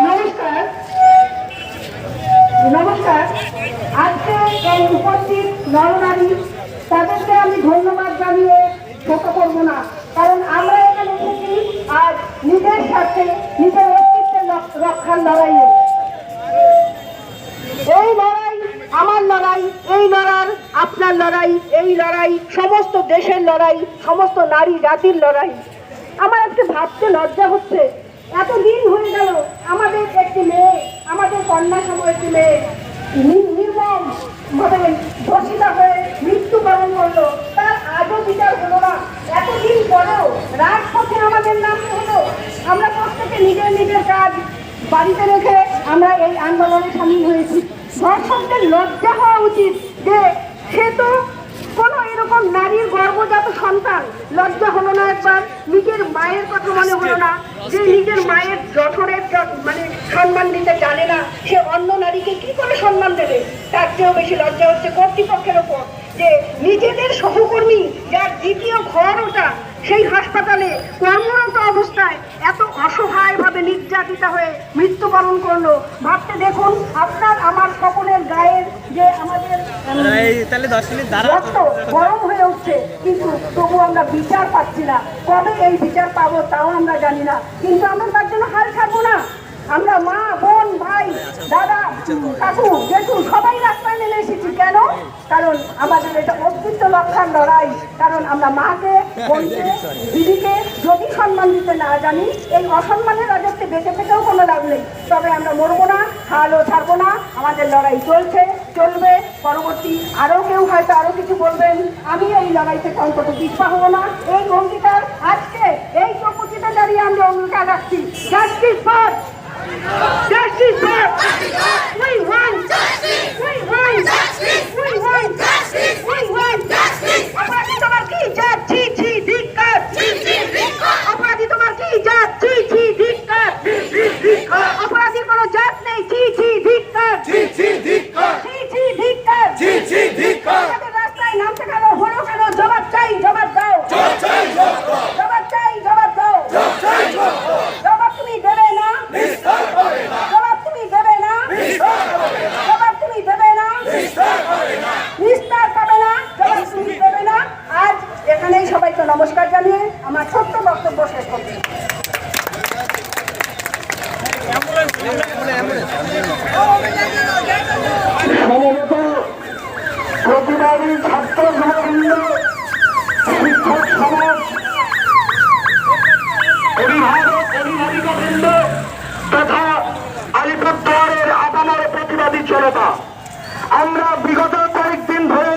নমস্কার নমস্কার। আজকে এই উপস্থিত নরনারী তাদেরকে আমি ধন্যবাদ জানিয়ে ছোট করব না, কারণ আমরা এখানে এসেছি আজ নিজের স্বার্থে, নিজের অস্তিত্বের রক্ষার লড়াইয়ে। এই লড়াই আমার লড়াই, এই লড়াই আপনার লড়াই, এই লড়াই সমস্ত দেশের লড়াই, সমস্ত নারী জাতির লড়াই। আমার আজকে ভাবতে লজ্জা হচ্ছে, এতদিন হয়ে গেল আমাদের একটি মেয়ে, আমাদের কন্যা সম একটি মেয়ে নির্মম ভাবে ধর্ষিতা হয়ে মৃত্যুবরণ করলো, তার আজও বিচার হলো না। এতদিন পরেও রাজপথে আমাদের নামতে হলো। আমরা প্রত্যেকে নিজের নিজের কাজ বাড়িতে রেখে আমরা এই আন্দোলনে সামিল হয়েছি। ধর্ষকদের লজ্জা হওয়া উচিত যে সে তো কোনো এরকম নারীর গর্ভজাত সন্তান। লজ্জা হলো না একবার? নিজের মায়ের কথা মনে হলো না? যে নিজের মায়ের জঠরের মানে সম্মান দিতে জানে না, সে অন্য নারীকে কি করে সম্মান দেবে? তার চেয়েও বেশি লজ্জা হচ্ছে কর্তৃপক্ষের ওপর, যে নিজেদের সহকর্মী যার দ্বিতীয় ঘর ওটা, সেই হাসপাতালে কর্মরত অবস্থায় এত অসহায়ভাবে নির্যাতিতা হয়ে মৃত্যুবরণ করলো। ভাবতে দেখুন, আপনার আমার সকলের গায়ের যে আমাদের রক্ত গরম হয়ে উঠছে, কিন্তু তবু আমরা বিচার পাচ্ছি না। কবে এই বিচার পাবো তাও আমরা জানি না, কিন্তু আমরা তার জন্য হাল ছাড়বো না। আমরা মা, বোন, ভাই, দাদা, কাকু, জেঠু সবাই রাস্তায় নেমে এসেছি। কেন? কারণ আমাদের এটা অস্তিত্ব রক্ষার লড়াই। কারণ আমরা মাকে, বোনকে, দিদিকে যদি সম্মান দিতে না জানি, এই অসম্মানের রাজত্বে বেঁচে থেকেও কোনো লাভ নেই। তবে আমরা মরবো না, হালও ছাড়বো না। আমাদের লড়াই চলছে, চলবে। পরবর্তী আরও কেউ হয়তো আরো কিছু বলবেন, আমি এই লড়াই থেকে অন্তত পিছপা হবো না। এই অঙ্গীকার আজকে এই চৌকুটিতে দাঁড়িয়ে আমরা অঙ্গীকার রাখছি। Justice for Justice for we want justice, we want justice, we want justice, we want justice. অপরাধী তোমার কি জাত? ছি ছি ধিক্কার, ছি ছি ধিক্কার। অপরাধী তোমার কি জাত? ছি ছি ধিক্কার, ছি ছি ধিক্কার। অপরাধীর কোনো জাত নেই। ছি ছি ধিক্কার, ছি ছি ধিক্কার, ছি ছি ধিক্কার, ছি ছি ধিক্কার। আমাদের রাস্তায় নামতে কেন হলো কেন? জবাব চাই, জবাব দাও। জবাব চাই, জবাব দাও। জবাব চাই, জবাব দাও। জবাব চাই, জবাব দাও। জবাব তুমি দেবে না, নিস্তার হবে না। জবাব তুমি দেবে না, নিস্তার হবে না। জবাব তুমি দেবে না, নিস্তার হবে না। নিস্তার পাবে না, জবাব তুমি দেবে না। আজ এখানেই সবাইকে নমস্কার জানিয়ে আমার ছোট্ট বক্তব্য শেষ করছি। সমবেত প্রতিবাদী ছাত্র যুববৃন্দ, শিক্ষক সমাজ, অভিভাবক অভিভাবিকাবৃন্দ তথা আলিপুরদুয়ারের আপামর প্রতিবাদী জনতা, আমরা বিগত কয়েকদিন ধরে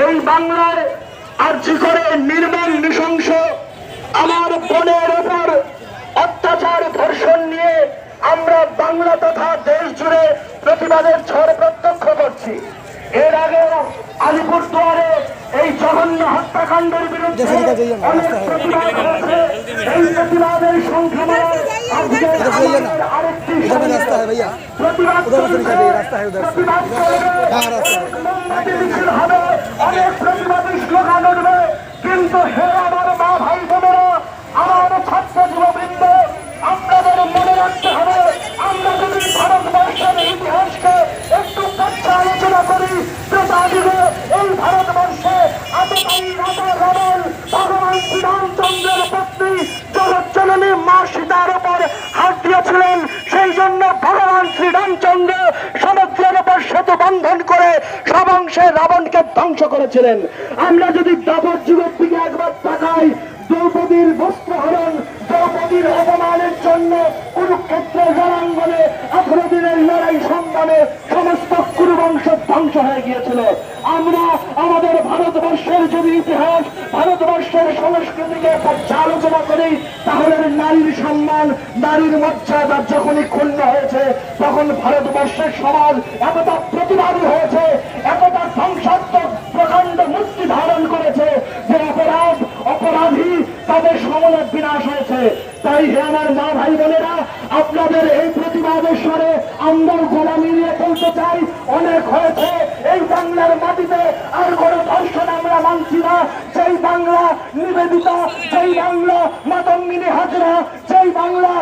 এই বাংলার আর্জি করে নির্মম নৃশংস আমার বোনের ওপর অত্যাচার ধর্ষণ নিয়ে আমরা বাংলা তথা দেশ জুড়ে প্রতিবাদের ঝড় প্রত্যক্ষ করছি। এর আগেও আলিপুরদুয়ারে এই জঘন্য হত্যাকাণ্ডের বিরুদ্ধে অনেক প্রতিবাদ হয়েছে। এই প্রতিবাদের সংখ্যা আরেকটি হবে, অনেক প্রতিবাদী স্লোগান উঠবে। কিন্তু হে আমার মা ভাই বোনেরা, আমার ছাত্র যুববৃন্দ, আপনাদের মনে রাখতে হবে, আমরা যদি ভারতবর্ষের ইতিহাসকে একটু কাছে আলোচনা করি, যুগে এই ভারতবর্ষে আততায়ী রাজা রাবণ ভগবান শ্রীরামচন্দ্রের পত্নী জগজ্জননী মা সীতার উপর হাত দিয়েছিলেন। সেই জন্য ভগবান শ্রীরামচন্দ্র সমুদ্রের উপর সেতু বন্ধন করে সব অংশে রাবণকে ধ্বংস করেছিলেন। আমরা যদি দ্বাপর যুগের দিকে একবার তাকাই, দ্রৌপদীর বস্ত্রহরণ, দ্রৌপদীর অপমানের জন্য কুরুক্ষেত্রের রণাঙ্গনে 18 দিনের লড়াই সংগ্রামে সমস্ত কুরুবংশ ধ্বংস হয়ে গিয়েছিল। আমরা আমাদের ভারতবর্ষের যদি ইতিহাস, ভারতবর্ষের সংস্কৃতিকে পর্যালোচনা করি, তাহলে নারীর সম্মান, নারীর মর্যাদা যখনই ক্ষুণ্ণ হয়েছে, তখন ভারতবর্ষের সমাজ এতটা প্রতিবাদী হয়েছে, এতটা ধ্বংসাত্মক প্রকাণ্ড মূর্তি ধারণ করেছে যে অপরাধী তাদের সমলে বিনাশ হয়েছে। তাই হে আমার মা ভাই বোনেরা, আপনাদের এই প্রতিবাদের স্বরে আমরা গলা মিলিয়ে বলতে চাই, অনেক হয়েছে। এই বাংলার মাটিতে আর কোনো ধর্ষণ আমরা মানছি না। যেই বাংলা নিবেদিতা, যেই বাংলা মাতঙ্গিনী হাজরা না, যেই বাংলা